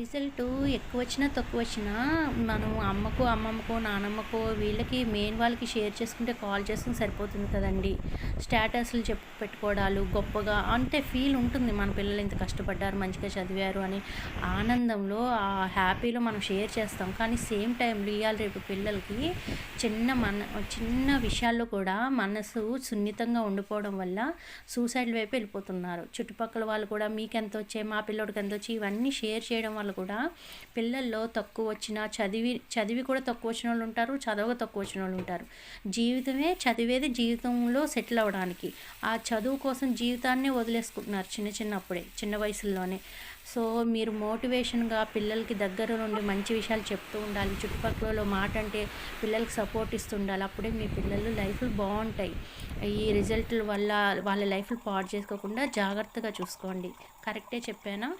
Result ఎక్కువొచ్చినా, తక్కువొచ్చినా మనం అమ్మకో, అమ్మమ్మకో, నానమ్మకో వీళ్ళకి main వాళ్ళకి షేర్ చేసుకుంటే కాల్ చేసుకొని సరిపోతుంది కదండీ! స్టేటస్‌లు పెట్టుకోవడాలు గొప్పగా అంటే ఫీల్ ఉంటుంది. మన పిల్లలు ఇంత కష్టపడ్డారు, మంచిగా చదివారు అని ఆనందంలో, ఆ హ్యాపీలో మనం షేర్ చేస్తాం. కానీ సేమ్ టైమ్‌లో ఇయాల రేపు పిల్లలకి చిన్న విషయాల్లో కూడా మనసు సున్నితంగా ఉండిపోవడం వల్ల సూసైడ్ వైపు వెళ్ళిపోతున్నారు. చుట్టుపక్కల వాళ్ళు కూడా మీకెంతొచ్చాయి, మా పిల్లోడికి ఎంతొచ్చాయి ఇవన్నీ షేర్ చేయడం వల్ల కూడా పిల్లల్లో తక్కువొచ్చినా చదివి కూడా తక్కువొచ్చినోళ్ళు ఉంటారు. చదవక తక్కువొచ్చినోళ్ళు ఉంటారు. చదివేది జీవితంలో సెటిల్ అవ్వడానికి. ఆ చదువు కోసం జీవితాన్నే వదిలేసుకుంటున్నారు చిన్నప్పుడే, చిన్న వయసుల్లోనే. సో, మీరు మోటివేషన్‌గా పిల్లలకి దగ్గర నుండి మంచి విషయాలు చెప్తూ ఉండాలి. చుట్టుపక్కలలో మాట అంటే పిల్లలకి సపోర్ట్ ఇస్తుండాలి. అప్పుడే మీ పిల్లలు లైఫ్‌లు బావుంటాయి. ఈ రిజల్ట్‌ల వల్ల వాళ్ళ లైఫ్‌లు పాడు చేసుకోకుండా జాగ్రత్తగా చూసుకోండి. కరెక్టే చెప్పానా?